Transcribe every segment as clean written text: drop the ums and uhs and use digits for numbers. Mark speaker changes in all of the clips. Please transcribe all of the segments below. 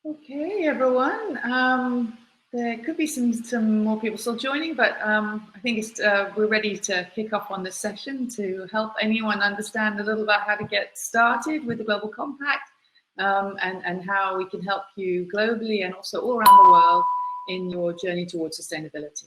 Speaker 1: Okay, everyone. There could be some more people still joining, but I think we're ready to kick off on this session to help anyone understand a little about how to get started with the Global Compact and how we can help you globally and also all around the world in your journey towards sustainability.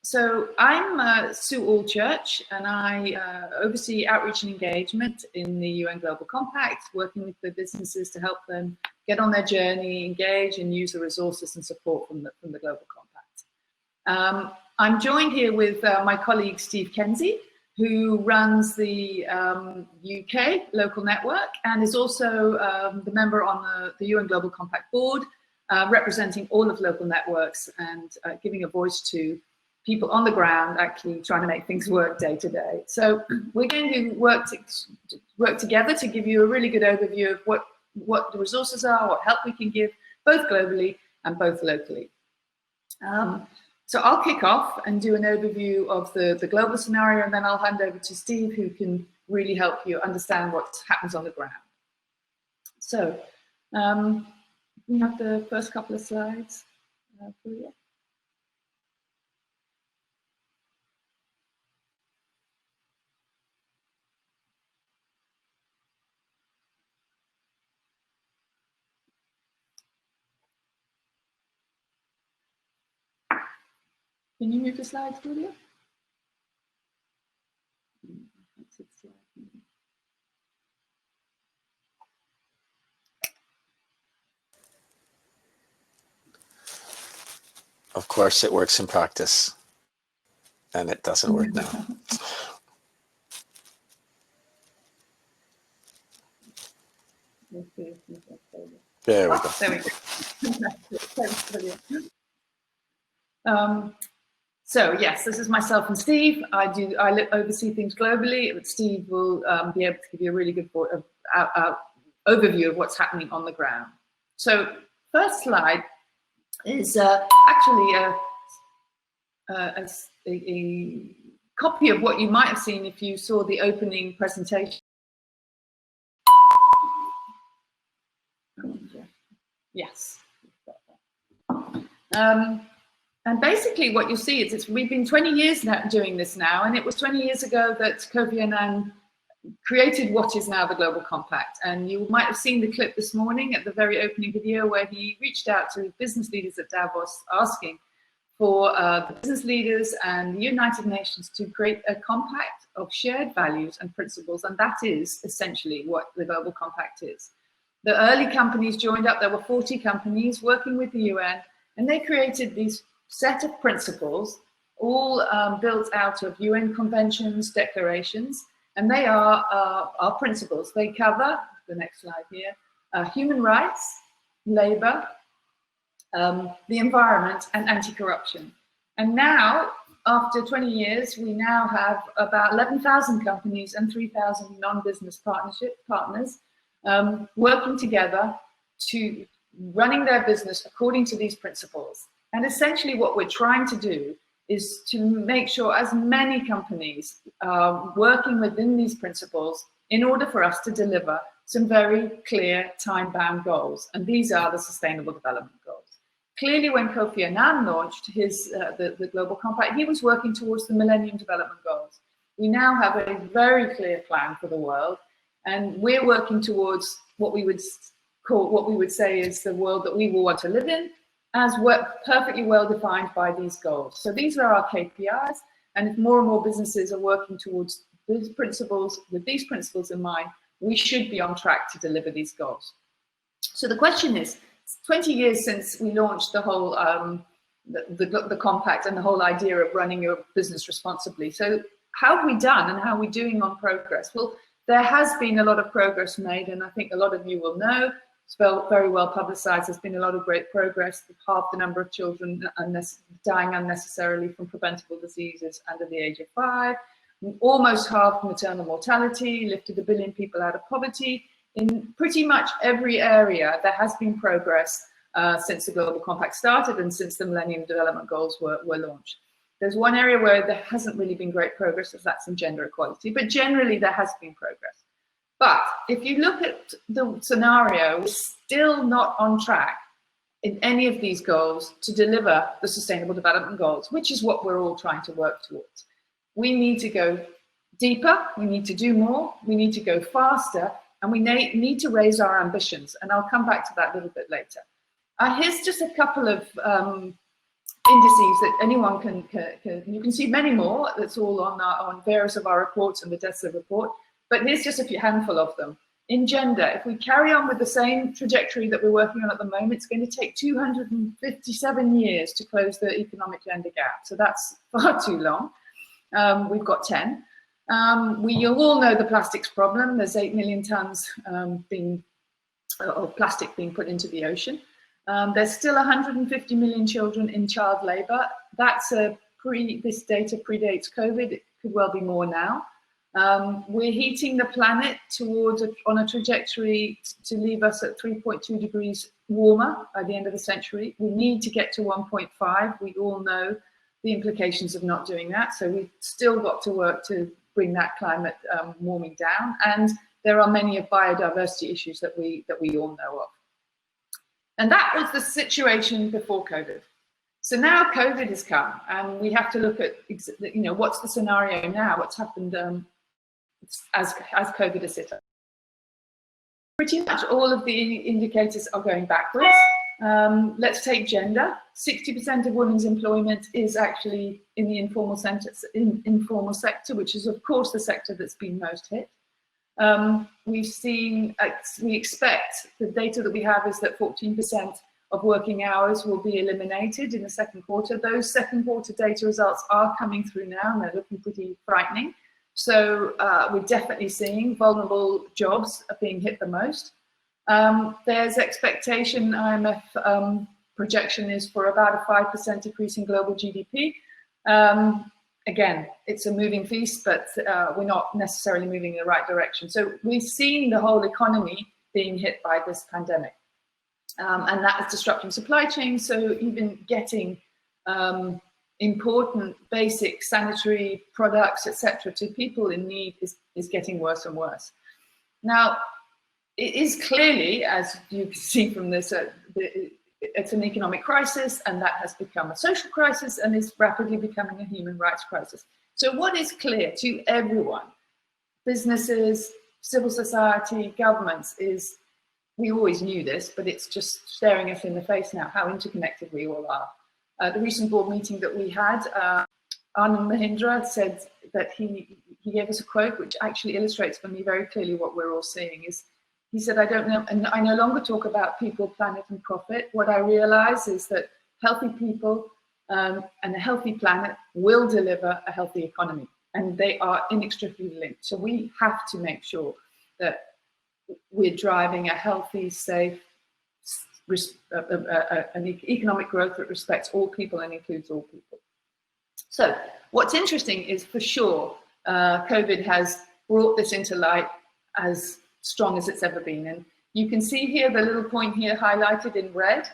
Speaker 1: So I'm Sue Allchurch, and I oversee outreach and engagement in the UN Global Compact, working with the businesses to help them get on their journey, engage, and use the resources and support from the Global Compact. I'm joined here with my colleague Steve Kenzie, who runs the UK local network and is also the member on the UN Global Compact board, representing all of local networks and giving a voice to people on the ground actually trying to make things work day to day. So we're going to work together to give you a really good overview of what the resources are, what help we can give, both globally and both locally. So I'll kick off and do an overview of the global scenario, and then I'll hand over to Steve, who can really help you understand what happens on the ground. So we have the first couple of slides for you. Can you move the slides, Julia?
Speaker 2: Of course, it works in practice, and it doesn't work now. There we go.
Speaker 1: There we go. So yes, this is myself and Steve. I oversee things globally, but Steve will be able to give you a really good overview of what's happening on the ground. So first slide is actually a copy of what you might have seen if you saw the opening presentation. Yes. And basically what you see is we've been 20 years now doing this now, and it was 20 years ago that Kofi Annan created what is now the Global Compact. And you might have seen the clip this morning at the very opening video where he reached out to business leaders at Davos asking for the business leaders and the United Nations to create a compact of shared values and principles, and that is essentially what the Global Compact is. The early companies joined up. There were 40 companies working with the UN, and they created these set of principles, all built out of UN conventions, declarations, and they are our principles. They cover, the next slide here, human rights, labor, the environment, and anti-corruption. And now, after 20 years, we now have about 11,000 companies and 3,000 non-business partners working together to running their business according to these principles. And essentially what we're trying to do is to make sure as many companies are working within these principles in order for us to deliver some very clear time-bound goals. And these are the Sustainable Development Goals. Clearly, when Kofi Annan launched the Global Compact, he was working towards the Millennium Development Goals. We now have a very clear plan for the world, and we're working towards what we would say is the world that we will want to live in, as perfectly well defined by these goals. So these are our KPIs, and if more and more businesses are working towards these principles, with these principles in mind, we should be on track to deliver these goals. So the question is, 20 years since we launched the whole the compact and the whole idea of running your business responsibly. So how have we done, and how are we doing on progress? Well, there has been a lot of progress made, and I think a lot of you will know. It's very well publicized. There's been a lot of great progress. Half the number of children dying unnecessarily from preventable diseases under the age of 5. Almost half maternal mortality, lifted 1 billion people out of poverty. In pretty much every area, there has been progress since the Global Compact started and since the Millennium Development Goals were launched. There's one area where there hasn't really been great progress, that's in gender equality, but generally there has been progress. But if you look at the scenario, we're still not on track in any of these goals to deliver the Sustainable Development Goals, which is what we're all trying to work towards. We need to go deeper, we need to do more, we need to go faster, and we need to raise our ambitions. And I'll come back to that a little bit later. Here's just a couple of indices that anyone can, you can see many more, that's all on various of our reports and the DESA report, but here's just a handful of them. In gender, if we carry on with the same trajectory that we're working on at the moment, it's going to take 257 years to close the economic gender gap. So that's far too long. We've got 10. We all know the plastics problem. There's 8 million tons of plastic being put into the ocean. There's still 150 million children in child labor. That's this data predates COVID. It could well be more now. We're heating the planet towards on a trajectory to leave us at 3.2 degrees warmer by the end of the century. We need to get to 1.5. We all know the implications of not doing that. So we've still got to work to bring that climate warming down. And there are many of biodiversity issues that we all know of. And that was the situation before COVID. So now COVID has come, and we have to look at, what's the scenario now? What's happened as COVID has hit us? Pretty much all of the indicators are going backwards. Let's take gender. 60% of women's employment is actually in the informal sector, which is of course the sector that's been most hit. We expect, the data that we have is that 14% of working hours will be eliminated in the second quarter. Those second quarter data results are coming through now, and they're looking pretty frightening. So we're definitely seeing vulnerable jobs are being hit the most. There's expectation, IMF projection is for about a 5% decrease in global GDP. Again, it's a moving feast, but we're not necessarily moving in the right direction. So we've seen the whole economy being hit by this pandemic. And that is disrupting supply chains. So even getting important basic sanitary products, etc., to people in need is getting worse and worse. Now, it is clearly, as you can see from this, it's an economic crisis, and that has become a social crisis and is rapidly becoming a human rights crisis. So what is clear to everyone, businesses, civil society, governments, is we always knew this, but it's just staring us in the face now, how interconnected we all are. The recent board meeting that we had, Anand Mahindra said that he gave us a quote which actually illustrates for me very clearly what we're all seeing. He said, I no longer talk about people, planet, and profit. What I realize is that healthy people and a healthy planet will deliver a healthy economy, and they are inextricably linked. So we have to make sure that we're driving a healthy, safe, an economic growth that respects all people and includes all people. So what's interesting is, for sure, COVID has brought this into light as strong as it's ever been. And you can see here the little point here highlighted in red.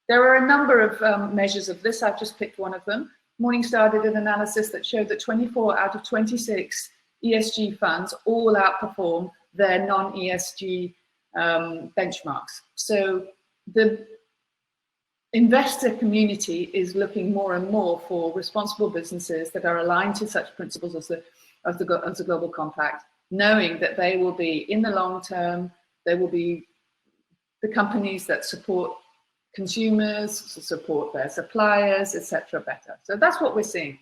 Speaker 1: There are a number of measures of this. I've just picked one of them. Morningstar did an analysis that showed that 24 out of 26 ESG funds all outperform their non-ESG benchmarks. So the investor community is looking more and more for responsible businesses that are aligned to such principles as the Global Compact, knowing that they will be, in the long term, they will be the companies that support consumers, support their suppliers, etc. better. So that's what we're seeing.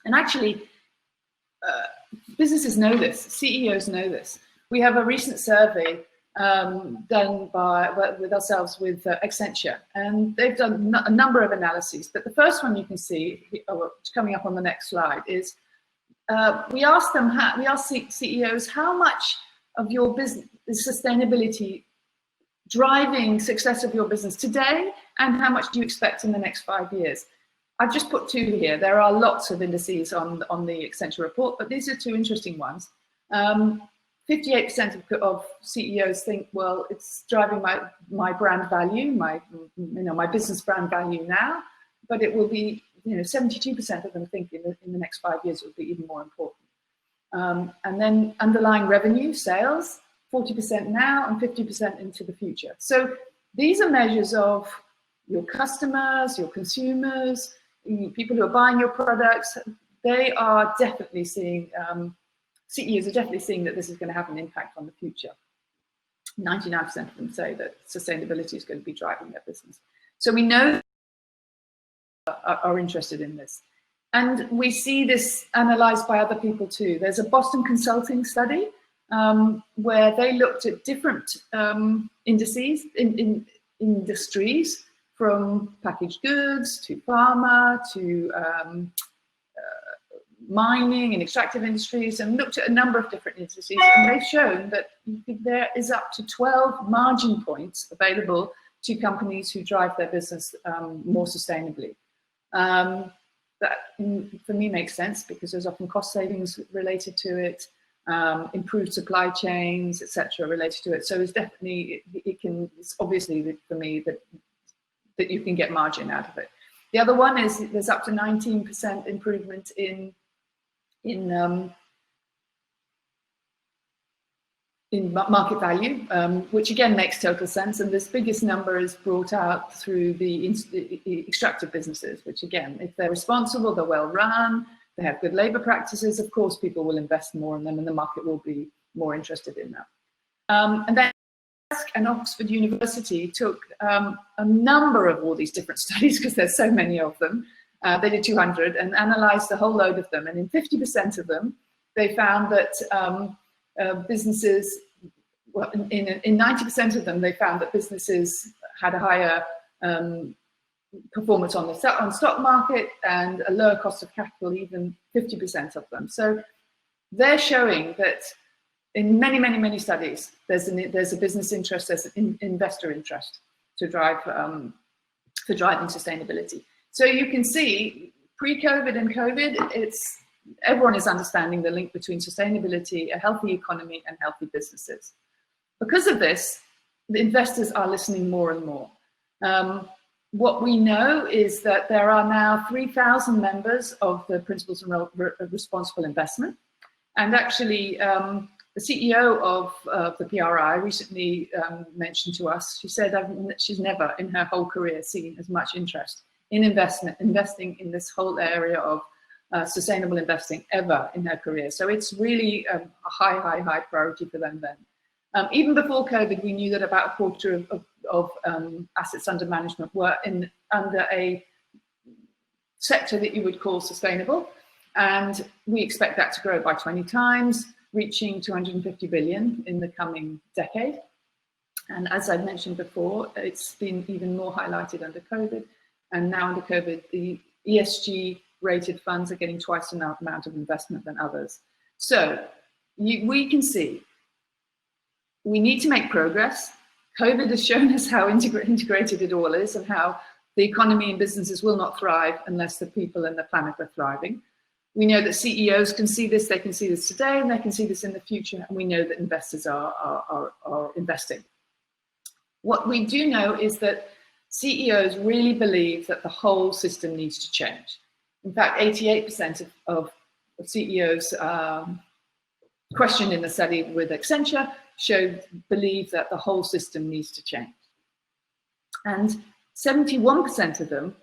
Speaker 1: And actually, businesses know this, CEOs know this. We have a recent survey done with ourselves with Accenture, and they've done a number of analyses. But the first one you can see, coming up on the next slide, is we asked CEOs, how much of your business is sustainability driving success of your business today, and how much do you expect in the next 5 years? I've just put two here. There are lots of indices on the Accenture report, but these are two interesting ones. 58% of CEOs think, well, it's driving my brand value, my business brand value now, but it will be, 72% of them think in the next 5 years it will be even more important. And then underlying revenue, sales, 40% now and 50% into the future. So these are measures of your customers, your consumers, people who are buying your products. They are definitely seeing, CEOs are definitely seeing that this is going to have an impact on the future. 99% of them say that sustainability is going to be driving their business. So we know are interested in this. And we see this analyzed by other people too. There's a Boston Consulting study where they looked at different indices in industries, from packaged goods to pharma to mining and extractive industries, and looked at a number of different indices, and they've shown that there is up to 12 margin points available to companies who drive their business more sustainably. That for me makes sense, because there's often cost savings related to it, improved supply chains, etc., related to it. So it's definitely, it's obviously for me that you can get margin out of it. The other one is there's up to 19% improvement in market value, which again makes total sense. And this biggest number is brought out through the extractive businesses, which again, if they're responsible, they're well run, they have good labor practices, of course people will invest more in them and the market will be more interested in that. And then and Oxford University took a number of all these different studies, because there's so many of them. They did 200 and analyzed a whole load of them, and in 50% of them they found that businesses, well, in 90% of them they found that businesses had a higher performance on the stock market and a lower cost of capital, even 50% of them. So they're showing that in many, many, many studies, there's a business interest, there's an investor interest to drive for driving sustainability. So you can see pre-COVID and COVID, everyone is understanding the link between sustainability, a healthy economy, and healthy businesses. Because of this, the investors are listening more and more. What we know is that there are now 3,000 members of the Principles of Responsible Investment, and actually the CEO of the PRI recently mentioned to us, she said she's never in her whole career seen as much interest in investing in this whole area of sustainable investing ever in her career. So it's really a high priority for them then. Even before COVID, we knew that about a quarter of assets under management were under a sector that you would call sustainable. And we expect that to grow by 20 times, reaching 250 billion in the coming decade. And as I mentioned before, it's been even more highlighted under COVID. And now under COVID, the ESG rated funds are getting twice the amount of investment than others. So we can see we need to make progress. COVID has shown us how integrated it all is, and how the economy and businesses will not thrive unless the people and the planet are thriving. We know that CEOs can see this, they can see this today, and they can see this in the future, and we know that investors are investing. What we do know is that CEOs really believe that the whole system needs to change. In fact, 88% of CEOs questioned in the study with Accenture believe that the whole system needs to change. And 71% of them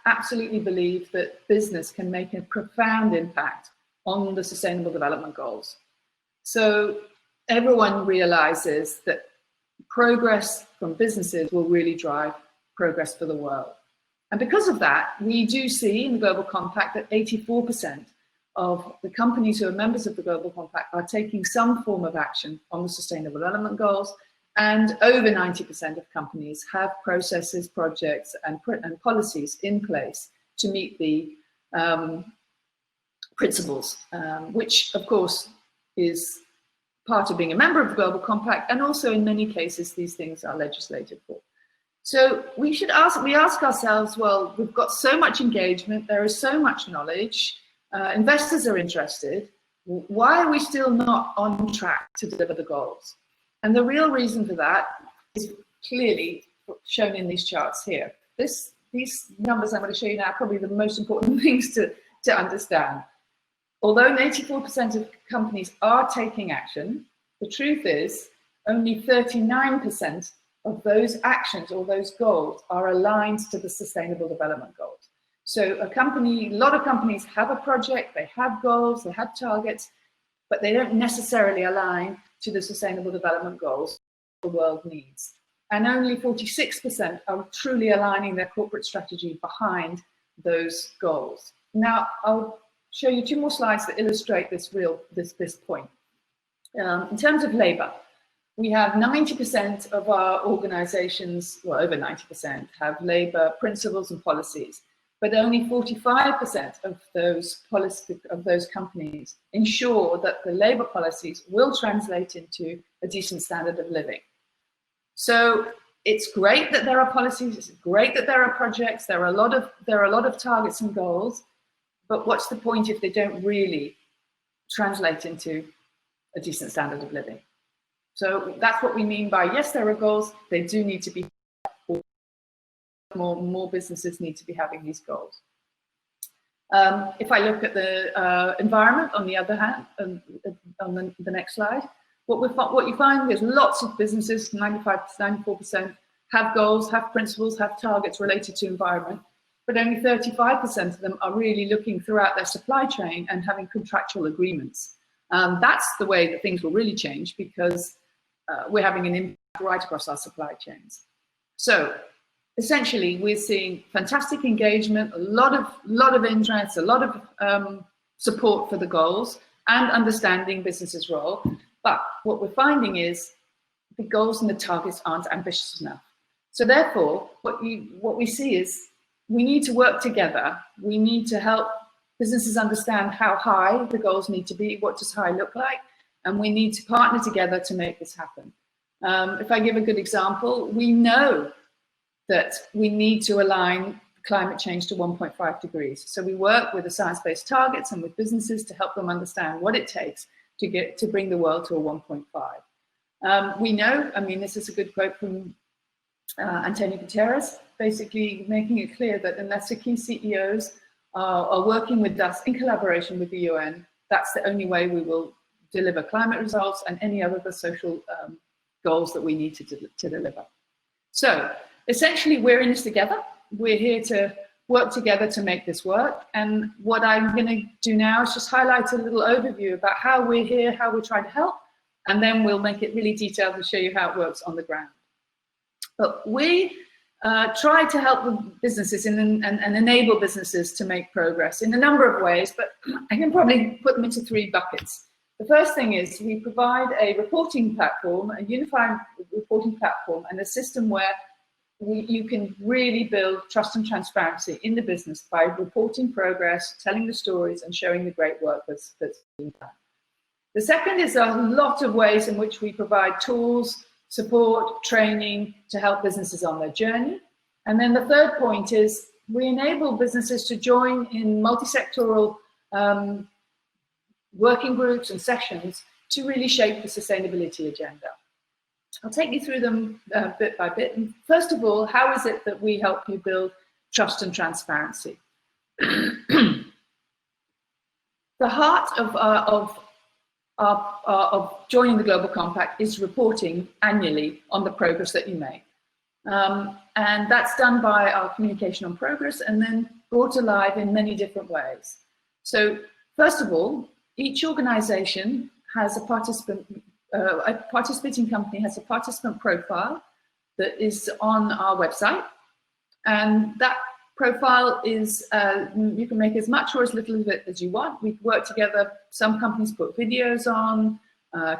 Speaker 1: absolutely believe that business can make a profound impact on the Sustainable Development Goals. So everyone realizes that progress from businesses will really drive progress for the world. And because of that, we do see in the Global Compact that 84% of the companies who are members of the Global Compact are taking some form of action on the Sustainable Development Goals, and over 90% of companies have processes, projects, and policies in place to meet the principles, which of course is part of being a member of the Global Compact, and also in many cases these things are legislated for. So we ask ourselves, well, we've got so much engagement, there is so much knowledge, investors are interested, why are we still not on track to deliver the goals? And the real reason for that is clearly shown in these charts here. These numbers I'm going to show you now are probably the most important things to understand. although 84% of companies are taking action, the truth is only 39% of those actions or those goals are aligned to the Sustainable Development Goals. So a lot of companies have a project, they have goals, they have targets, but they don't necessarily align to the Sustainable Development Goals the world needs. And only 46% are truly aligning their corporate strategy behind those goals. Now, I'll show you 2 more slides that illustrate this point. In terms of labor, we have 90% of our organizations, well, over 90%, have labor principles and policies, but only 45% of those companies ensure that the labor policies will translate into a decent standard of living. So it's great that there are policies, it's great that there are projects, there are a lot of targets and goals, but what's the point if they don't really translate into a decent standard of living? So that's what we mean by, yes, there are goals, they do need to be, more businesses need to be having these goals. If I look at the environment, on the other hand, on the next slide, what you find is lots of businesses, 95 to 94%, have goals, have principles, have targets related to environment, but only 35% of them are really looking throughout their supply chain and having contractual agreements. That's the way that things will really change, because we're having an impact right across our supply chains. So essentially, we're seeing fantastic engagement, a lot of interest, a lot of support for the goals and understanding businesses' role. But what we're finding is the goals and the targets aren't ambitious enough. So therefore, what we see is we need to work together. We need to help businesses understand how high the goals need to be, what does high look like, and we need to partner together to make this happen. If I give a good example, we know that we need to align climate change to 1.5 degrees. So we work with the science-based targets and with businesses to help them understand what it takes to bring the world to a 1.5. We know, I mean, this is a good quote from Antonio Guterres, basically making it clear that unless the key CEOs are working with us in collaboration with the UN, that's the only way we will deliver climate results and any other social goals that we need to deliver. So essentially, we're in this together. We're here to work together to make this work. And what I'm going to do now is just highlight a little overview about how we're here, how we're trying to help, and then we'll make it really detailed and show you how it works on the ground. But we try to help the businesses and enable businesses to make progress in a number of ways, but I can probably put them into 3 buckets. The first thing is we provide a reporting platform, a unified reporting platform, and a system where you can really build trust and transparency in the business by reporting progress, telling the stories, and showing the great work that's being done. The second is a lot of ways in which we provide tools, support, training to help businesses on their journey. And then the third point is we enable businesses to join in multi-sectoral working groups and sessions to really shape the sustainability agenda. I'll take you through them bit by bit. And first of all, how is it that we help you build trust and transparency? The heart of joining the Global Compact is reporting annually on the progress that you make. And that's done by our communication on progress and then brought alive in many different ways. So first of all, each organization has a participating company has a participant profile that is on our website. And that profile is, you can make as much or as little of it as you want. We work together. Some companies put videos on,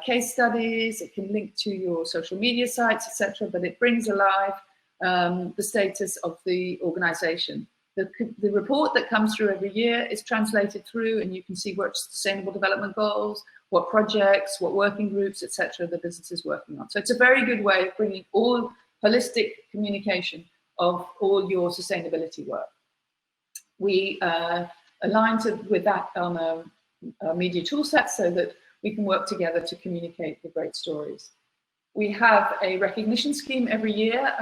Speaker 1: case studies. It can link to your social media sites, etc. But it brings alive the status of the organization. The report that comes through every year is translated through, and you can see what sustainable development goals, what projects, what working groups, etc. the business is working on. So it's a very good way of bringing all holistic communication of all your sustainability work. We align with that on a media tool set so that we can work together to communicate the great stories. We have a recognition scheme every year,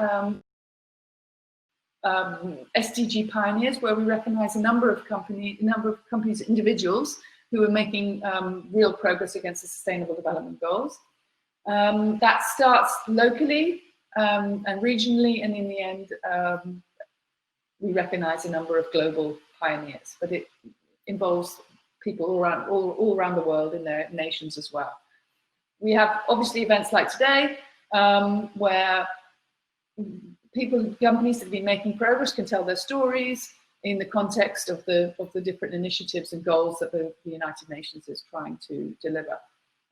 Speaker 1: SDG Pioneers, where we recognize a number of companies, individuals who are making real progress against the Sustainable Development Goals. That starts locally and regionally, and in the end, we recognize a number of global pioneers, but it involves people all around the world in their nations as well. We have obviously events like today, where companies that have been making progress can tell their stories in the context of the different initiatives and goals that the United Nations is trying to deliver.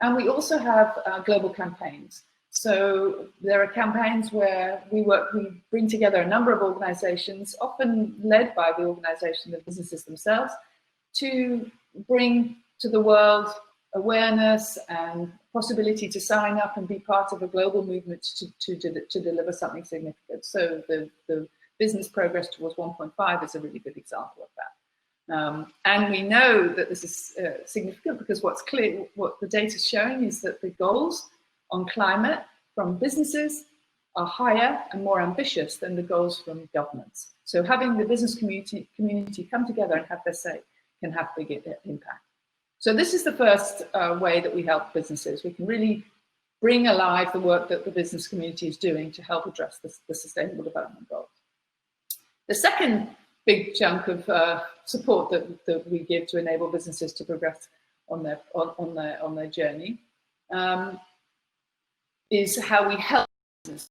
Speaker 1: And we also have global campaigns. So there are campaigns where we bring together a number of organizations, often led by the organization, the businesses themselves, to bring to the world awareness and possibility to sign up and be part of a global movement to deliver something significant. So the business progress towards 1.5 is a really good example of that. And we know that this is significant because what's clear, what the data is showing is that the goals on climate from businesses are higher and more ambitious than the goals from governments. So having the business community come together and have their say can have big impact. So this is the first way that we help businesses. We can really bring alive the work that the business community is doing to help address the Sustainable Development Goals. The second big chunk of support that we give to enable businesses to progress on their journey is how we help businesses.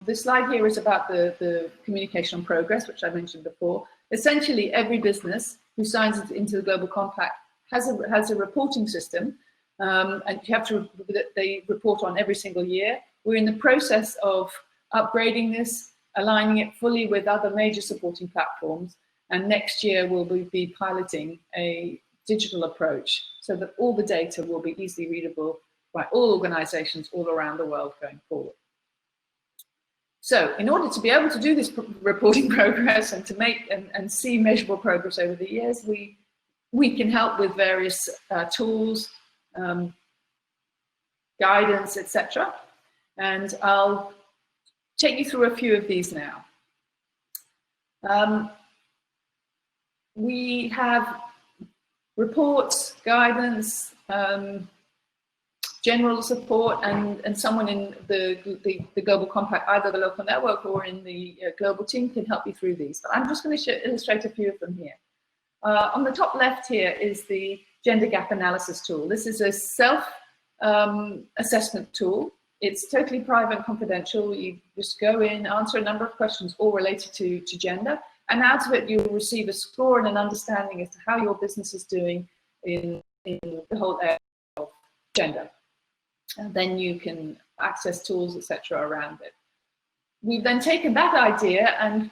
Speaker 1: This slide here is about the communication on progress, which I mentioned before. Essentially, every business who signs into the Global Compact has a reporting system, and they report on every single year. We're in the process of upgrading this, aligning it fully with other major supporting platforms, and next year we'll be piloting a digital approach so that all the data will be easily readable by all organizations all around the world going forward. So in order to be able to do this reporting progress and to make and see measurable progress over the years, we can help with various tools, guidance, etc. And I'll take you through a few of these now. We have reports, guidance, general support, and someone in the Global Compact, either the local network or in the global team, can help you through these. But I'm just going to illustrate a few of them here. On the top left here is the gender gap analysis tool. This is a self-assessment tool. It's totally private and confidential. You just go in, answer a number of questions all related to gender, and out of it you'll receive a score and an understanding as to how your business is doing in the whole area of gender. And then you can access tools, etc. around it. We've then taken that idea and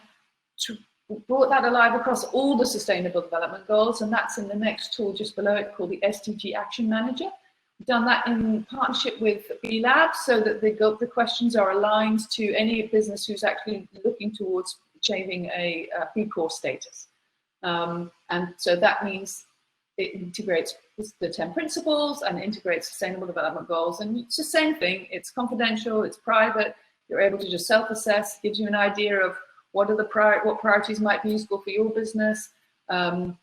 Speaker 1: brought that alive across all the Sustainable Development Goals, and that's in the next tool just below it called the SDG Action Manager. We've done that in partnership with B Lab so that the questions are aligned to any business who's actually looking towards achieving a B Corp status. And so that means it integrates the 10 principles and integrates Sustainable Development Goals. And it's the same thing. It's confidential, it's private. You're able to just self-assess, gives you an idea of what priorities might be useful for your business,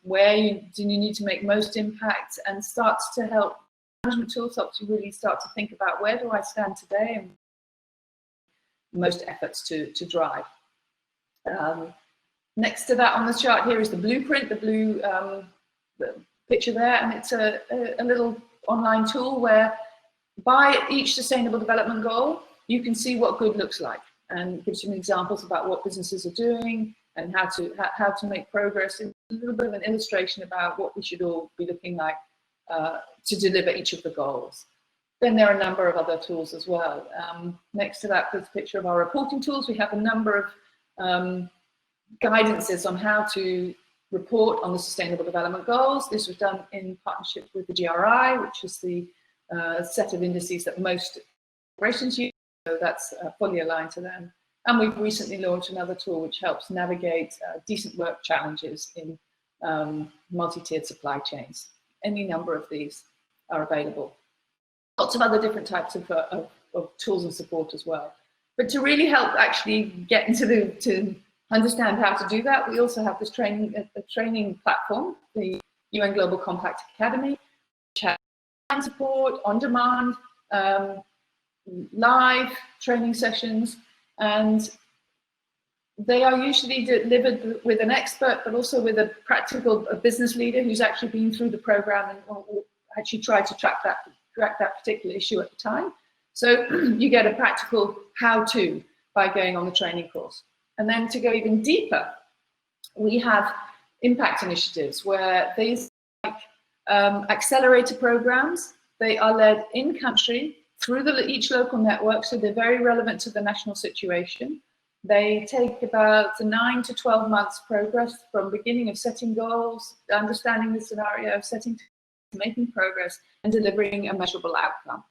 Speaker 1: where do you need to make most impact, and starts to help management tools helps you really start to think about where do I stand today and most efforts to drive. Next to that on the chart here is the blueprint, the blue picture there, and it's a little online tool where by each Sustainable Development Goal you can see what good looks like, and gives you examples about what businesses are doing and how to make progress, and a little bit of an illustration about what we should all be looking like to deliver each of the goals. Then there are a number of other tools as well. Next to that, there's a picture of our reporting tools. We have a number of guidances on how to report on the Sustainable Development Goals. This was done in partnership with the GRI, which is the set of indices that most corporations use, so that's fully aligned to them. And we've recently launched another tool which helps navigate decent work challenges in multi-tiered supply chains. Any number of these are available. Lots of other different types of tools and support as well. But to really help actually get into to understand how to do that, we also have this training platform, the UN Global Compact Academy, have support, on demand, live training sessions, and they are usually delivered with an expert, but also with a practical business leader who's actually been through the program and will actually try to track that particular issue at the time. So you get a practical how-to by going on the training course. And then to go even deeper, we have impact initiatives where these accelerator programs, they are led in country through each local network, so they're very relevant to the national situation. They take about 9 to 12 months progress from beginning of setting goals, understanding the scenario, setting, making progress, and delivering a measurable outcome.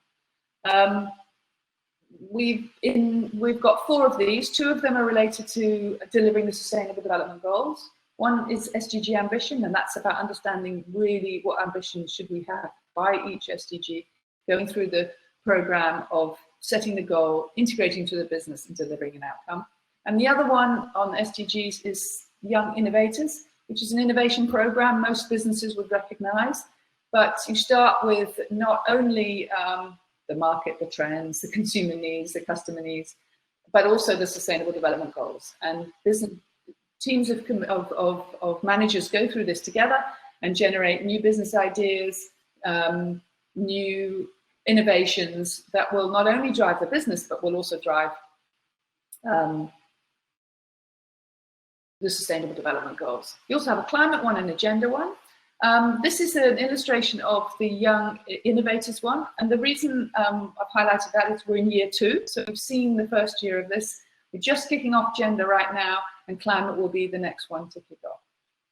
Speaker 1: We've got 4 of these. 2 of them are related to delivering the Sustainable Development Goals. One is SDG Ambition, and that's about understanding really what ambitions should we have by each SDG, going through the program of setting the goal, integrating to the business, and delivering an outcome. And the other one on SDGs is Young Innovators, which is an innovation program most businesses would recognize. But you start with not only the market, the trends, the consumer needs, the customer needs, but also the Sustainable Development Goals. And business teams of managers go through this together and generate new business ideas, new innovations that will not only drive the business, but will also drive the Sustainable Development Goals. You also have a climate one and agenda one. This is an illustration of the Young Innovators one. And the reason I've highlighted that is we're in year 2. So we've seen the first year of this. We're just kicking off gender right now, and climate will be the next one to kick off.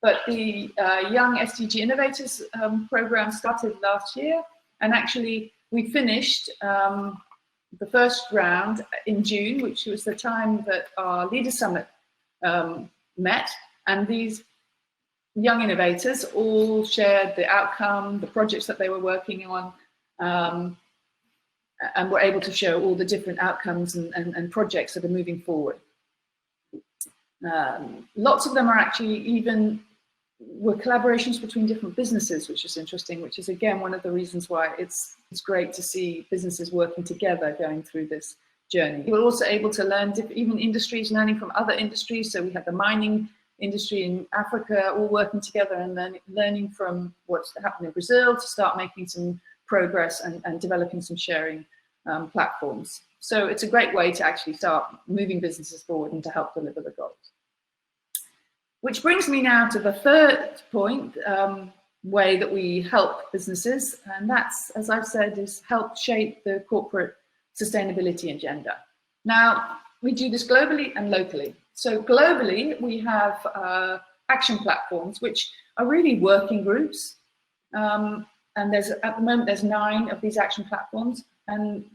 Speaker 1: But the Young SDG Innovators program started last year, and actually we finished the first round in June, which was the time that our Leaders Summit met, and these young innovators all shared the outcome, the projects that they were working on, and were able to show all the different outcomes and projects that are moving forward. Lots of them are actually were collaborations between different businesses, which is interesting, which is again one of the reasons why it's great to see businesses working together going through this journey. We're also able to learn even industries, learning from other industries. So we had the mining industry in Africa all working together and then learning from what's happened in Brazil to start making some progress and developing some sharing platforms. So it's a great way to actually start moving businesses forward and to help deliver the goals. Which brings me now to the third point, way that we help businesses, and that's, as I've said, is help shape the corporate sustainability agenda. Now, we do this globally and locally. So globally, we have action platforms, which are really working groups. And at the moment, there's 9 of these action platforms, and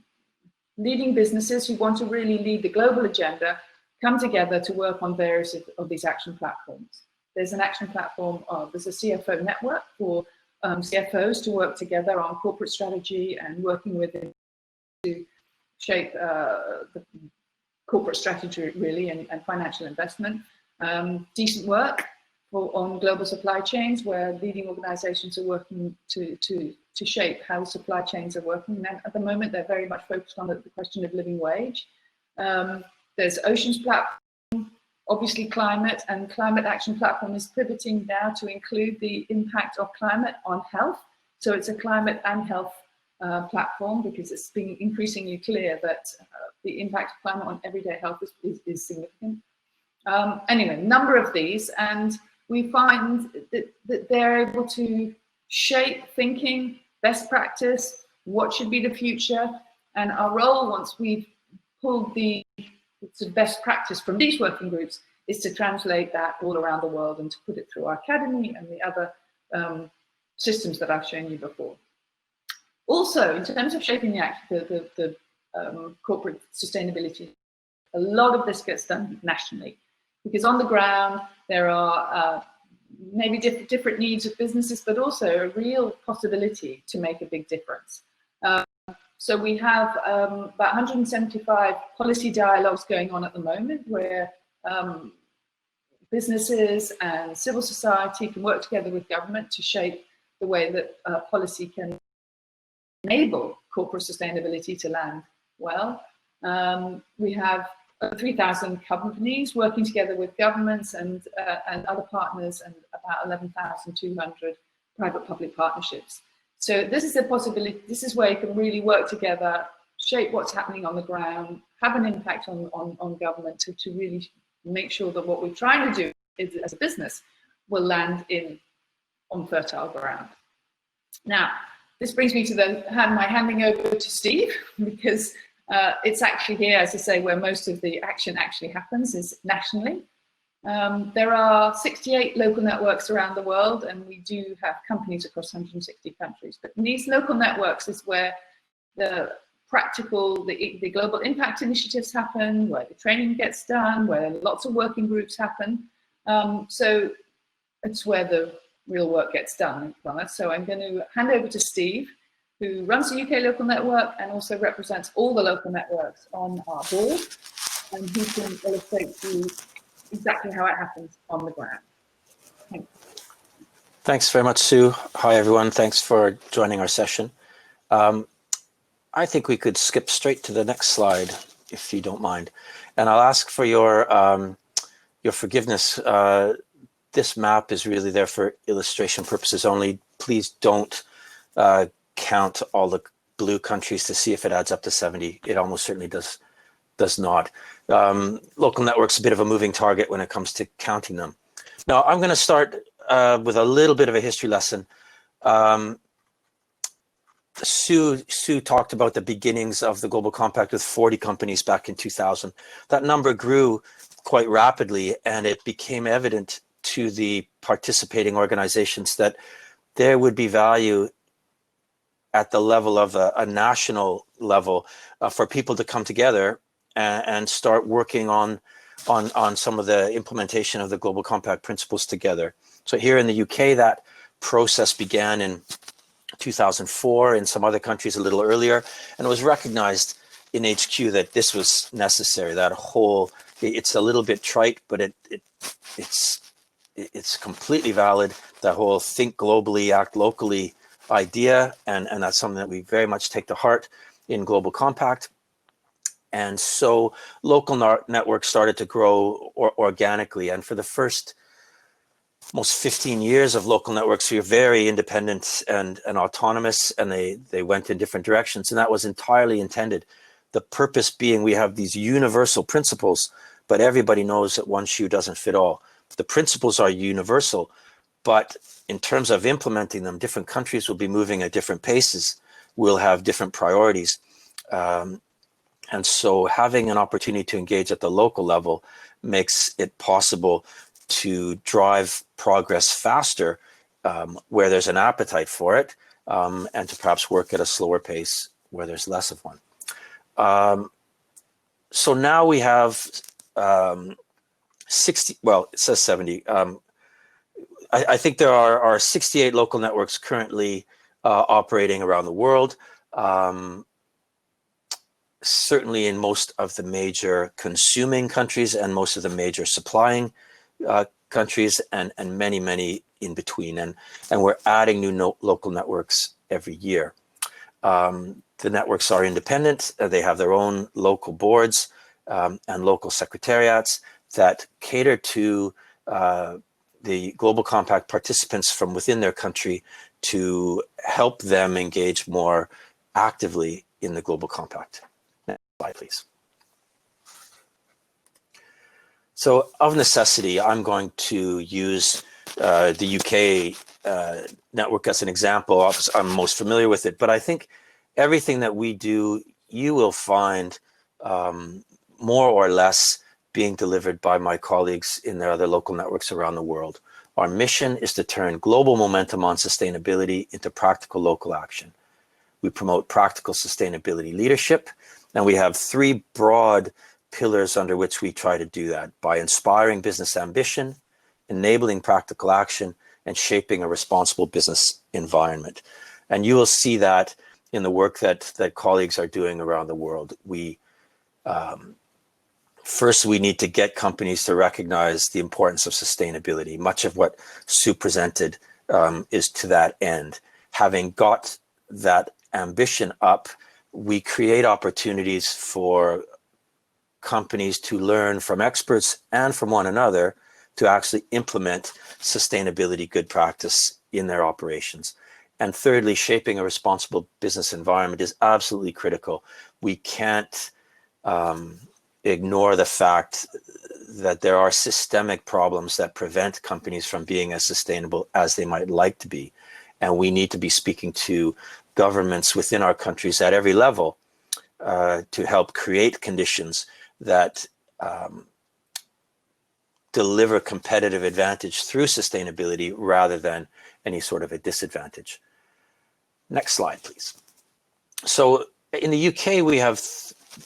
Speaker 1: leading businesses who want to really lead the global agenda come together to work on various of these action platforms. There's an action platform, there's a CFO network for CFOs to work together on corporate strategy and working with them to shape the corporate strategy really and financial investment. Decent work on global supply chains, where leading organizations are working to shape how supply chains are working. And at the moment, they're very much focused on the question of living wage. There's Oceans Platform, obviously climate, and Climate Action Platform is pivoting now to include the impact of climate on health. So it's a climate and health platform, because it's been increasingly clear that the impact of climate on everyday health is significant. Anyway, number of these, and we find that they're able to shape thinking, best practice, what should be the future, and our role, once we've pulled the best practice from these working groups, is to translate that all around the world and to put it through our academy and the other systems that I've shown you before. Also, in terms of shaping the corporate sustainability, a lot of this gets done nationally, because on the ground there are maybe different needs of businesses, but also a real possibility to make a big difference. So we have about 175 policy dialogues going on at the moment, where businesses and civil society can work together with government to shape the way that policy can enable corporate sustainability to land well. We have 3,000 companies working together with governments and other partners, and about 11,200 private-public partnerships. So this is a possibility. This is where you can really work together, shape what's happening on the ground, have an impact on government to really make sure that what we're trying to do is, as a business, will land on fertile ground. Now, this brings me to my handing over to Steve, because it's actually here, as I say, where most of the action actually happens, is nationally. There are 68 local networks around the world, and we do have companies across 160 countries. But in these local networks is where the practical, the global impact initiatives happen, where the training gets done, where lots of working groups happen. So it's where the real work gets done. So I'm going to hand over to Steve, who runs the UK local network and also represents all the local networks on our board, and he can illustrate to you exactly how it happens on the ground. Thanks.
Speaker 2: Thanks very much, Sue. Hi, everyone. Thanks for joining our session. I think we could skip straight to the next slide, if you don't mind. And I'll ask for your forgiveness. This map is really there for illustration purposes only. Please don't count all the blue countries to see if it adds up to 70. It almost certainly does not. Local networks a bit of a moving target when it comes to counting them. Now, I'm going to start with a little bit of a history lesson. Sue talked about the beginnings of the Global Compact with 40 companies back in 2000. That number grew quite rapidly, and it became evident to the participating organizations that there would be value at the level of a national level for people to come together and start working on some of the implementation of the Global Compact principles together. So here in the UK, that process began in 2004, in some other countries a little earlier, and it was recognized in HQ that this was necessary. That whole, it's a little bit trite, but it's completely valid. That whole think globally, act locally idea, and that's something that we very much take to heart in Global Compact. And so local networks started to grow organically, and for the first almost 15 years of local networks, we were very independent and autonomous, and they went in different directions, and that was entirely intended. The purpose being, we have these universal principles, but everybody knows that one shoe doesn't fit all. The principles are universal, but in terms of implementing them, different countries will be moving at different paces. We'll have different priorities. And so having an opportunity to engage at the local level makes it possible to drive progress faster where there's an appetite for it, and to perhaps work at a slower pace where there's less of one. So now we have 60, well, it says 70. I think there are 68 local networks currently operating around the world. Certainly in most of the major consuming countries and most of the major supplying countries, and many, many in between. And we're adding new local networks every year. The networks are independent. They have their own local boards and local secretariats that cater to the Global Compact participants from within their country to help them engage more actively in the Global Compact. Next slide, please. So of necessity, I'm going to use the UK network as an example. I'm most familiar with it, but I think everything that we do, you will find more or less being delivered by my colleagues in their other local networks around the world. Our mission is to turn global momentum on sustainability into practical local action. We promote practical sustainability leadership, and we have three broad pillars under which we try to do that: by inspiring business ambition, enabling practical action, and shaping a responsible business environment. And you will see that in the work that colleagues are doing around the world. First, we need to get companies to recognize the importance of sustainability. Much of what Sue presented is to that end. Having got that ambition up, we create opportunities for companies to learn from experts and from one another to actually implement sustainability good practice in their operations. And thirdly, shaping a responsible business environment is absolutely critical. We can't ignore the fact that there are systemic problems that prevent companies from being as sustainable as they might like to be. And we need to be speaking to governments within our countries at every level to help create conditions that deliver competitive advantage through sustainability rather than any sort of a disadvantage. Next slide, please. So in the UK, we have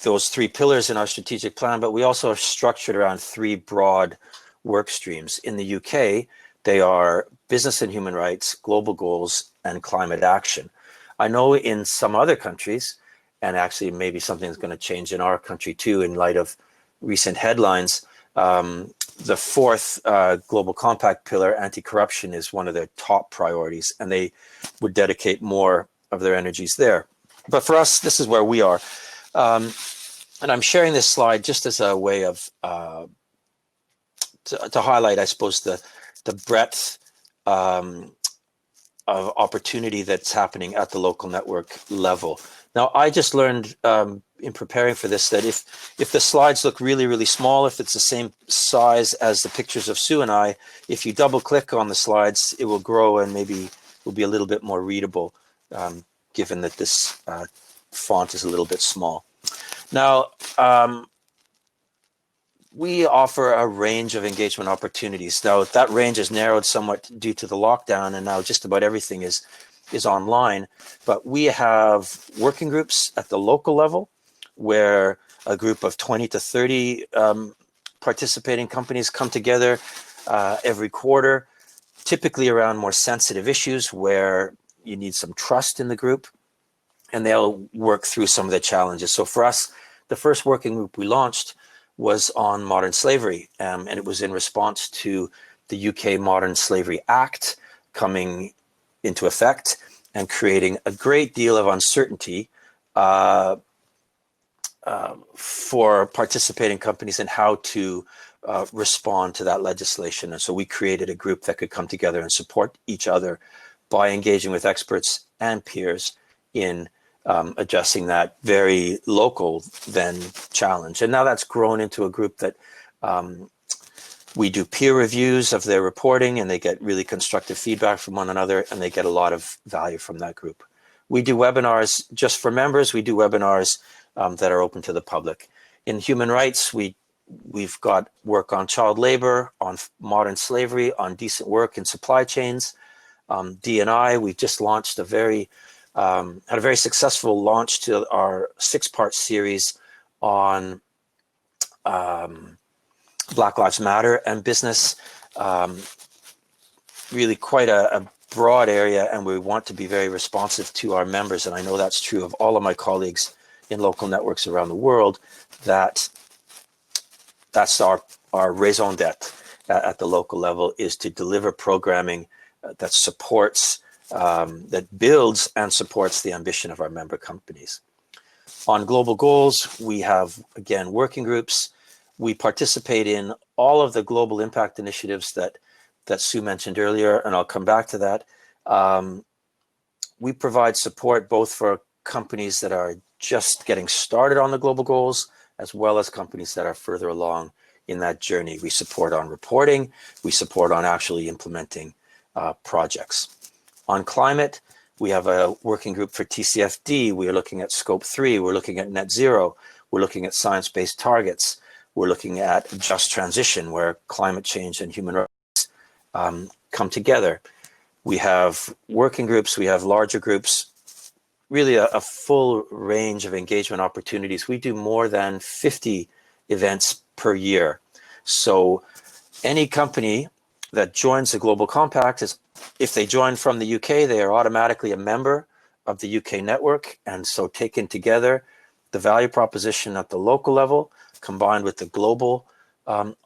Speaker 2: those three pillars in our strategic plan, but we also are structured around three broad work streams. In the UK, they are business and human rights, global goals, and climate action. I know in some other countries, and actually maybe something is going to change in our country too in light of recent headlines, the fourth Global Compact pillar, anti-corruption, is one of their top priorities, and they would dedicate more of their energies there. But for us, this is where we are. And I'm sharing this slide just as a way of to highlight, I suppose, the breadth of opportunity that's happening at the local network level. Now, I just learned in preparing for this that if the slides look really, really small, if it's the same size as the pictures of Sue and I, if you double click on the slides, it will grow and maybe will be a little bit more readable, given that this font is a little bit small. Now, we offer a range of engagement opportunities. Now, that range is narrowed somewhat due to the lockdown, and now just about everything is online. But we have working groups at the local level, where a group of 20 to 30 participating companies come together every quarter, typically around more sensitive issues where you need some trust in the group, and they'll work through some of the challenges. So for us, the first working group we launched was on modern slavery, and it was in response to the UK Modern Slavery Act coming into effect and creating a great deal of uncertainty for participating companies in how to respond to that legislation. And so we created a group that could come together and support each other by engaging with experts and peers in addressing that very local then challenge. And now that's grown into a group that we do peer reviews of their reporting, and they get really constructive feedback from one another, and they get a lot of value from that group. We do webinars just for members. We do webinars that are open to the public. In human rights, we've got work on child labor, on modern slavery, on decent work in supply chains. D&I, we've just launched had a very successful launch to our 6-part series on Black Lives Matter and business. Really quite a broad area, and we want to be very responsive to our members. And I know that's true of all of my colleagues in local networks around the world, that's our raison d'etre at the local level, is to deliver programming that supports, that builds and supports the ambition of our member companies. On global goals, we have, again, working groups. We participate in all of the global impact initiatives that Sue mentioned earlier, and I'll come back to that. We provide support both for companies that are just getting started on the global goals, as well as companies that are further along in that journey. We support on reporting. We support on actually implementing projects. On climate, we have a working group for TCFD. We are looking at Scope 3. We're looking at net zero. We're looking at science-based targets. We're looking at just transition, where climate change and human rights come together. We have working groups. We have larger groups. Really a full range of engagement opportunities. We do more than 50 events per year. So any company that joins the Global Compact, if they join from the UK, they are automatically a member of the UK network. And so taken together, the value proposition at the local level combined with the global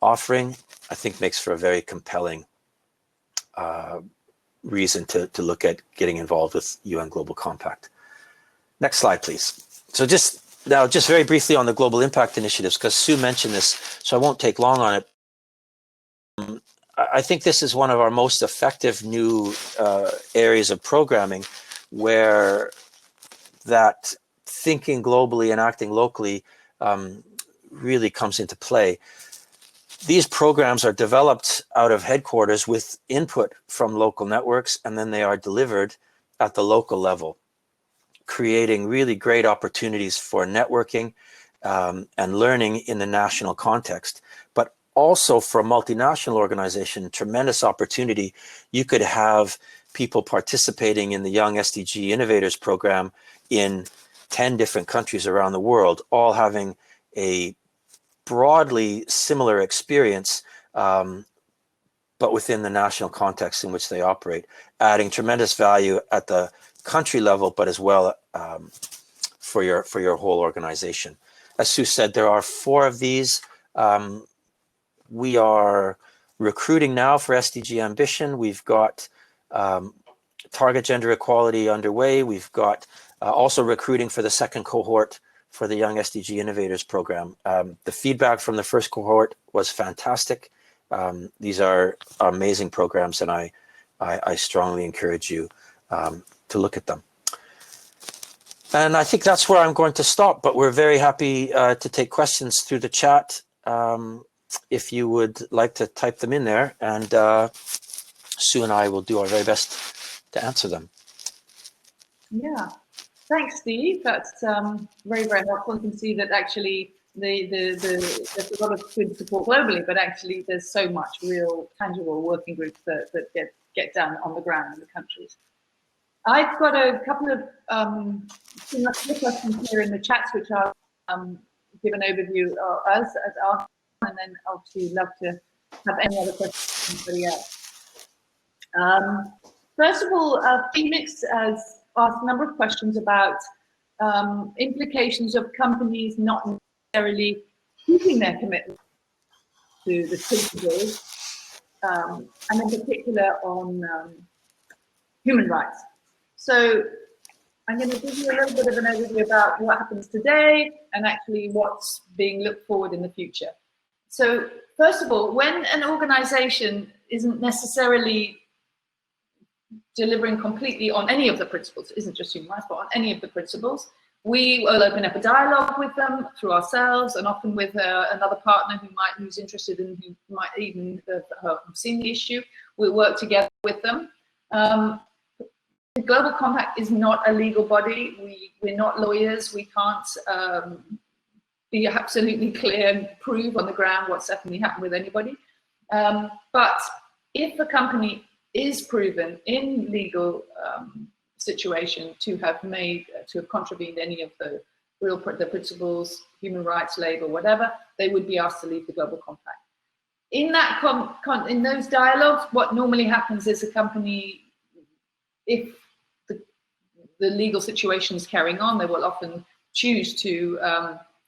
Speaker 2: offering, I think makes for a very compelling reason to look at getting involved with UN Global Compact. Next slide, please. So just very briefly on the global impact initiatives, because Sue mentioned this, so I won't take long on it. I think this is one of our most effective new areas of programming, where that thinking globally and acting locally really comes into play. These programs are developed out of headquarters with input from local networks, and then they are delivered at the local level, creating really great opportunities for networking and learning in the national context. But also for a multinational organization, tremendous opportunity. You could have people participating in the Young SDG Innovators program in 10 different countries around the world, all having a broadly similar experience, but within the national context in which they operate, adding tremendous value at the country level, but as well for your whole organization. As Sue said, there are 4 of these. We are recruiting now for SDG Ambition. We've got Target Gender Equality underway. We've got also recruiting for the second cohort for the Young SDG Innovators program. The feedback from the first cohort was fantastic. These are amazing programs, and I strongly encourage you to look at them. And I think that's where I'm going to stop, but we're very happy to take questions through the chat. If you would like to type them in there, and Sue and I will do our very best to answer them.
Speaker 1: Yeah, thanks, Steve. That's very, very helpful. You can see that actually there's a lot of good support globally, but actually there's so much real tangible working groups that get done on the ground in the countries. I've got a couple of questions here in the chats, which I'll give an overview of us as our, and then obviously love to have any other questions from anybody else. First of all, Phoenix has asked a number of questions about implications of companies not necessarily keeping their commitment to the principles, and in particular on human rights. So I'm going to give you a little bit of an overview about what happens today and actually what's being looked forward in the future. So first of all, when an organization isn't necessarily delivering completely on any of the principles, it isn't just human rights, but on any of the principles, we will open up a dialogue with them through ourselves and often with another partner who's interested in, who might even have seen the issue. We'll work together with them. The Global Compact is not a legal body. We're not lawyers. We can't be absolutely clear and prove on the ground what's definitely happened with anybody. But if a company is proven in legal situation to have contravened any of the principles, human rights, labor, whatever, they would be asked to leave the Global Compact. In that in those dialogues, what normally happens is a company, if the legal situation is carrying on, they will often choose to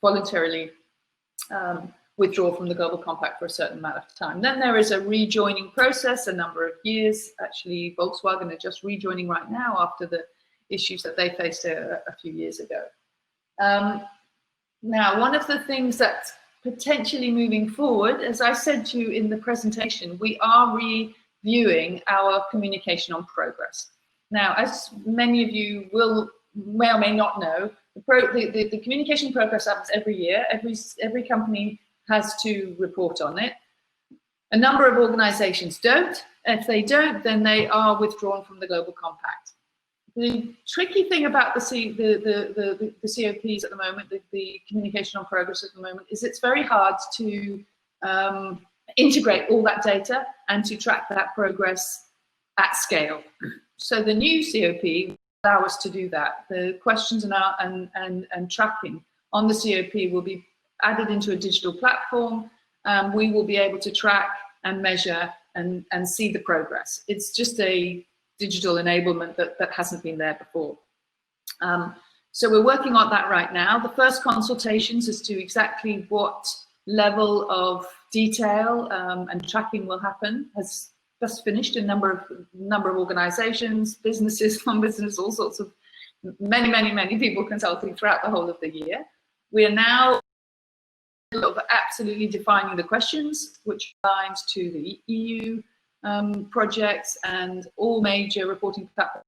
Speaker 1: voluntarily withdraw from the Global Compact for a certain amount of time. Then there is a rejoining process, a number of years. Actually, Volkswagen are just rejoining right now after the issues that they faced a few years ago. Now, one of the things that's potentially moving forward, as I said to you in the presentation, we are reviewing our communication on progress. Now, as many of you may or may not know, the communication progress happens every year. Every company has to report on it. A number of organizations don't. If they don't, then they are withdrawn from the Global Compact. The tricky thing about the COPs at the moment, the communication on progress at the moment, is it's very hard to integrate all that data and to track that progress at scale. So the new COP allow us to do that. The questions and tracking on the COP will be added into a digital platform. We will be able to track and measure and see the progress. It's just a digital enablement that hasn't been there before. So we're working on that right now. The first consultations as to exactly what level of detail and tracking will happen has just finished. A number of organizations, businesses, non-business, all sorts of many people consulting throughout the whole of the year. We are now absolutely defining the questions, which aligns to the EU projects and all major reporting platforms.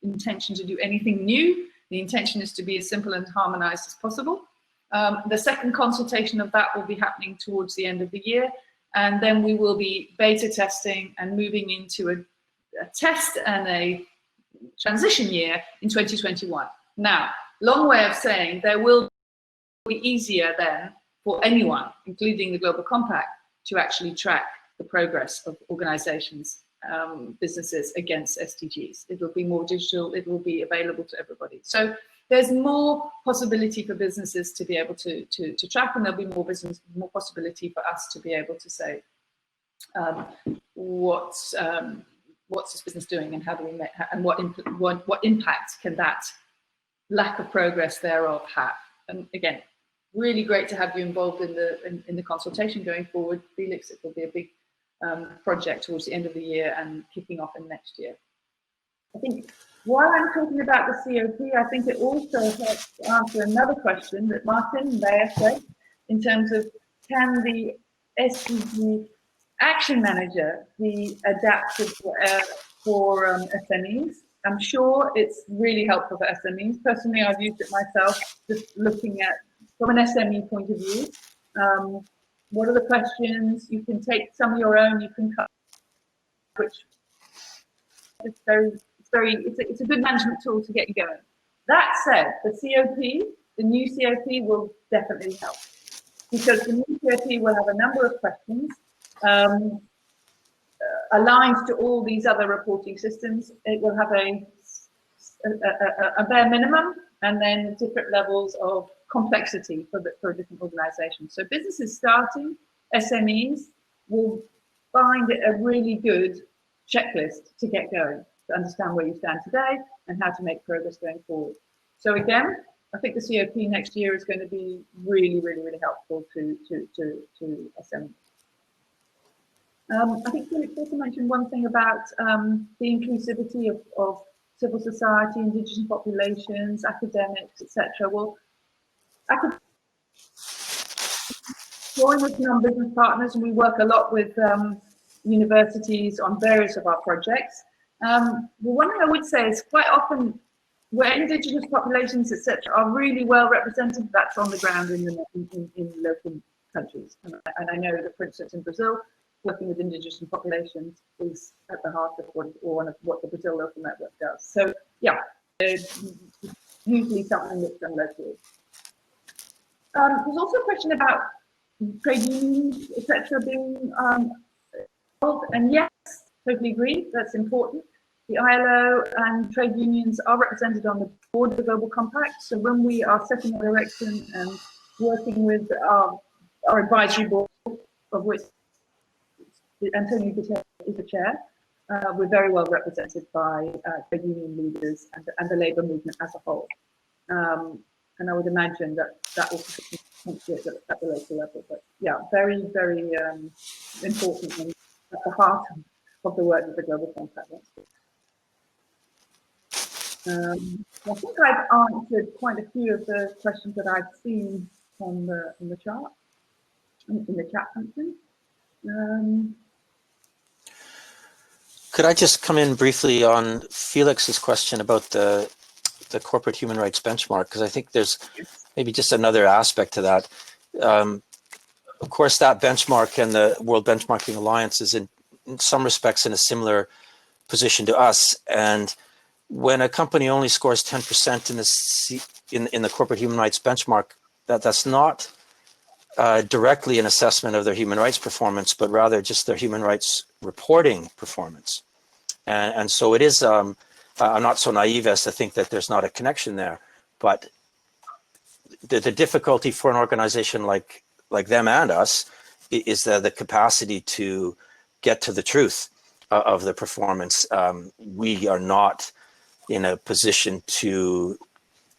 Speaker 1: Intention to do anything new. The intention is to be as simple and harmonized as possible. The second consultation of that will be happening towards the end of the year, and then we will be beta testing and moving into a test and a transition year in 2021. Now, long way of saying there will be easier then for anyone, including the Global Compact, to actually track the progress of organizations, businesses against SDGs. It will be more digital, it will be available to everybody. So there's more possibility for businesses to be able to track, and there'll be more possibility for us to be able to say what's this business doing, and how do we make, and what impact can that lack of progress thereof have. And again, really great to have you involved in the consultation going forward, Felix. It will be a big project towards the end of the year and kicking off in next year. I think while I'm talking about the COP, I think it also helps to answer another question that Martin Bayer said, in terms of, can the SDG Action Manager be adapted for SMEs? I'm sure it's really helpful for SMEs. Personally, I've used it myself, just looking at, from an SME point of view, what are the questions? You can take some of your own, you can cut, which is it's a good management tool to get you going. That said, the COP, the new COP will definitely help, because the new COP will have a number of questions aligned to all these other reporting systems. It will have a bare minimum, and then different levels of complexity for different organizations. So businesses starting, SMEs, will find it a really good checklist to get going, to understand where you stand today and how to make progress going forward. So again, I think the COP next year is going to be really helpful to SMEs. I think Felix also mentioned one thing about the inclusivity of civil society, indigenous populations, academics, etc. Well, join with non-business partners, and we work a lot with universities on various of our projects. One thing I would say is, quite often where indigenous populations, etc., are really well represented, that's on the ground in local countries. And I know that, for instance, in Brazil, working with indigenous populations is at the heart of one of what the Brazil Local Network does. So yeah, it's usually something that's done locally. There's also a question about trade unions, etc., being involved, and yes, totally agree, that's important. The ILO and trade unions are represented on the board of the Global Compact, so when we are setting a direction and working with our advisory board, of which Antonio Guterres is the chair, we're very well represented by trade union leaders and the labour movement as a whole. And I would imagine that also contributes at the local level. But yeah, very important and at the heart of the work that the Global Compact wants to do. I think I've answered quite a few of the questions that I've seen on the chart, in the chat function.
Speaker 2: Could I just come in briefly on Felix's question about the corporate human rights benchmark? Because I think there's maybe just another aspect to that. Of course, that benchmark and the World Benchmarking Alliance is in some respects in a similar position to us. And when a company only scores 10% in the corporate human rights benchmark, that's not directly an assessment of their human rights performance, but rather just their human rights reporting performance. And so it is, I'm not so naive as to think that there's not a connection there, but the difficulty for an organization like them and us is the capacity to get to the truth of the performance. We are not in a position to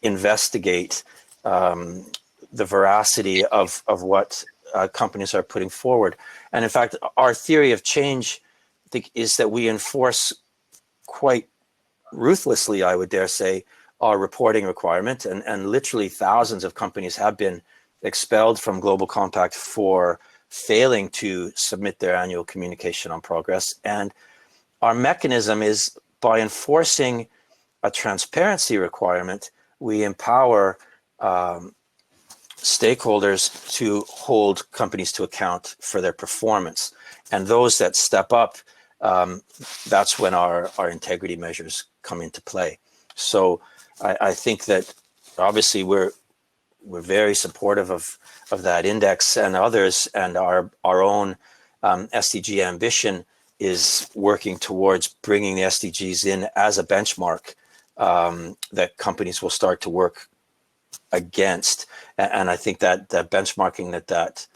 Speaker 2: investigate the veracity of what companies are putting forward. And in fact, our theory of change, I think, is that we enforce quite ruthlessly, I would dare say, our reporting requirement, and literally thousands of companies have been expelled from Global Compact for failing to submit their annual communication on progress. And our mechanism is, by enforcing a transparency requirement, we empower stakeholders to hold companies to account for their performance. And those that step up, that's when our integrity measures come into play. So I think that obviously we're very supportive of that index and others, and our own SDG ambition is working towards bringing the SDGs in as a benchmark that companies will start to work against. And I think that benchmarking that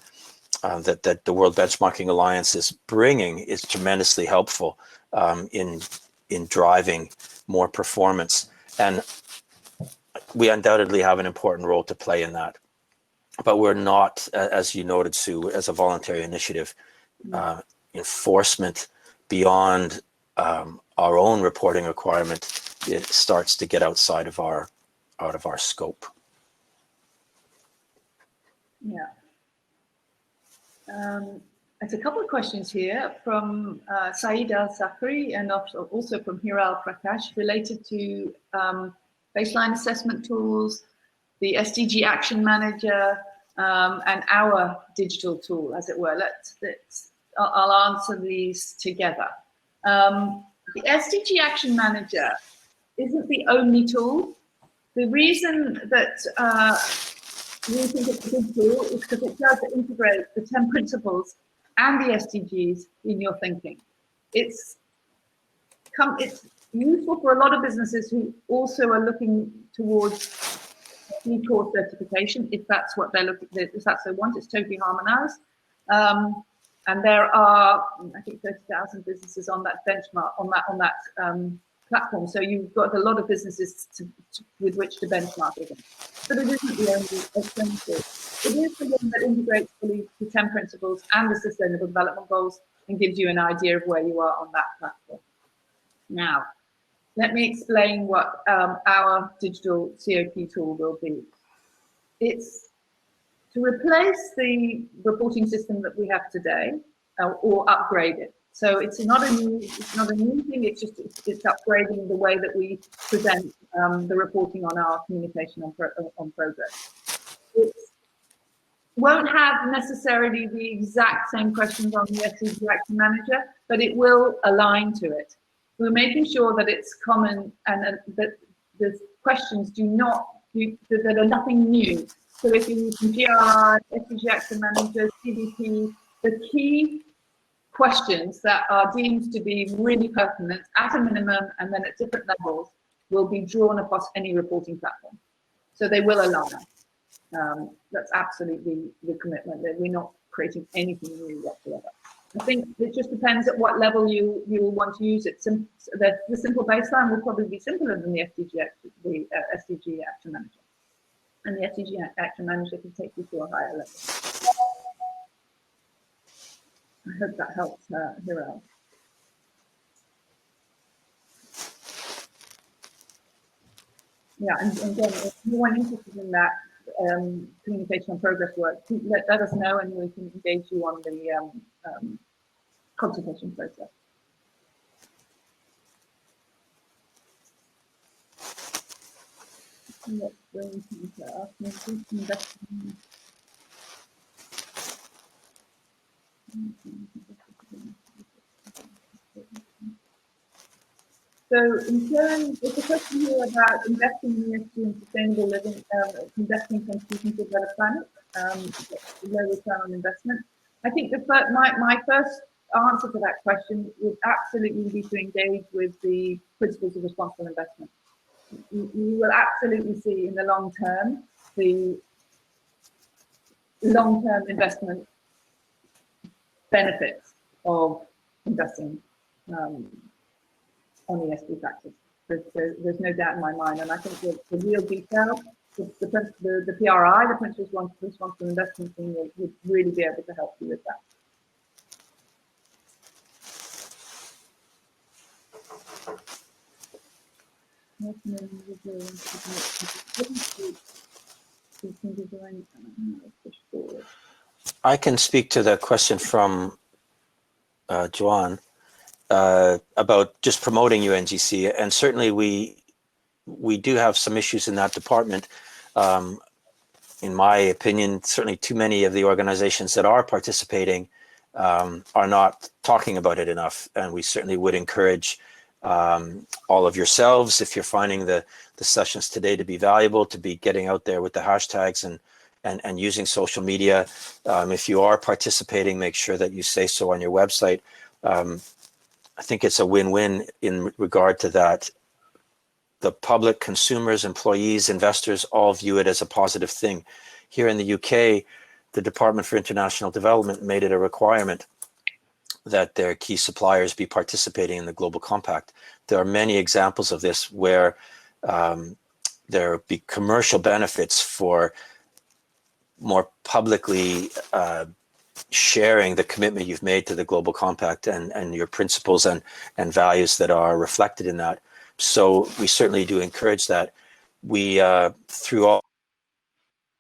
Speaker 2: the World Benchmarking Alliance is bringing is tremendously helpful in driving more performance. And we undoubtedly have an important role to play in that. But we're not, as you noted, Sue, as a voluntary initiative, enforcement beyond our own reporting requirement, it starts to get outside of our scope.
Speaker 1: Yeah. There's a couple of questions here from Saeed Al-Safri and also from Hiral Prakash related to baseline assessment tools, the SDG Action Manager, and our digital tool, as it were. I'll answer these together. The SDG Action Manager isn't the only tool. The reason that we think it's a good tool is because it does integrate the 10 principles and the SDGs in your thinking. It's useful for a lot of businesses who also are looking towards B Corp certification, if that's what they're looking, if that's what they want. It's totally harmonized. And there are, I think, 30,000 businesses on that benchmark, on that platform. So you've got a lot of businesses with which to benchmark against. But it isn't the only alternative. It is the one that integrates fully the 10 principles and the Sustainable Development Goals and gives you an idea of where you are on that platform. Now, let me explain what our digital COP tool will be. It's to replace the reporting system that we have today, or upgrade it. So it's not a new thing. It's just it's upgrading the way that we present the reporting on our communication on progress. It won't have necessarily the exact same questions on the SDG Action Manager, but it will align to it. We're making sure that it's common and that the questions that are nothing new. So if you're using GRI, SDG Action Manager, CDP, the key questions that are deemed to be really pertinent at a minimum and then at different levels will be drawn across any reporting platform. So they will align. That's absolutely the commitment, that we're not creating anything new whatsoever. I think it just depends at what level you will want to use it. The simple baseline will probably be simpler than the SDG Action Manager. And the SDG Action Manager can take you to a higher level. I hope that helps, Hiral. Yeah, and again, if you are interested in that communication on progress work, let us know and we can engage you on the consultation process. Let's bring to ask me investing. So in turn, there's a question here about investing in ESG and sustainable living, investing contributing to a better planet, low return on investment. I think my first answer to that question would absolutely be to engage with the principles of responsible investment. You will absolutely see in the long term, the long-term investment benefits of investing on ESG factors. There's no doubt in my mind, and I think the real detail, the PRI, the Principles of Responsible Investment thing, would really be able to help you with that.
Speaker 2: I can speak to the question from Joanne about just promoting UNGC, and certainly we do have some issues in that department. In my opinion, certainly too many of the organizations that are participating are not talking about it enough, and we certainly would encourage all of yourselves, if you're finding the sessions today to be valuable, to be getting out there with the hashtags and using social media. If you are participating, make sure that you say so on your website. I think it's a win-win in regard to that. The public, consumers, employees, investors all view it as a positive thing. Here in the UK, the Department for International Development made it a requirement that their key suppliers be participating in the Global Compact. There are many examples of this where there be commercial benefits for more publicly sharing the commitment you've made to the Global Compact and your principles and values that are reflected in that. So we certainly do encourage that. We, through all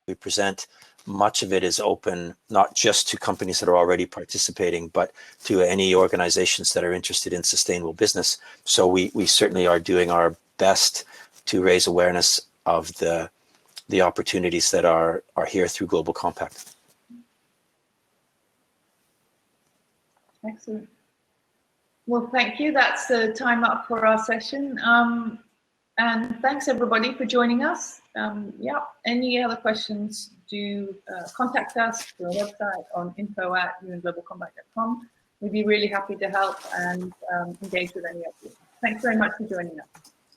Speaker 2: we present, much of it is open, not just to companies that are already participating, but to any organizations that are interested in sustainable business. So we certainly are doing our best to raise awareness of the opportunities that are here through Global Compact.
Speaker 1: Excellent. Well, thank you. That's the time up for our session. And thanks everybody for joining us. Yeah, any other questions, do contact us through our website on info@unglobalcompact.com. We'd be really happy to help and engage with any of you. Thanks very much for joining us.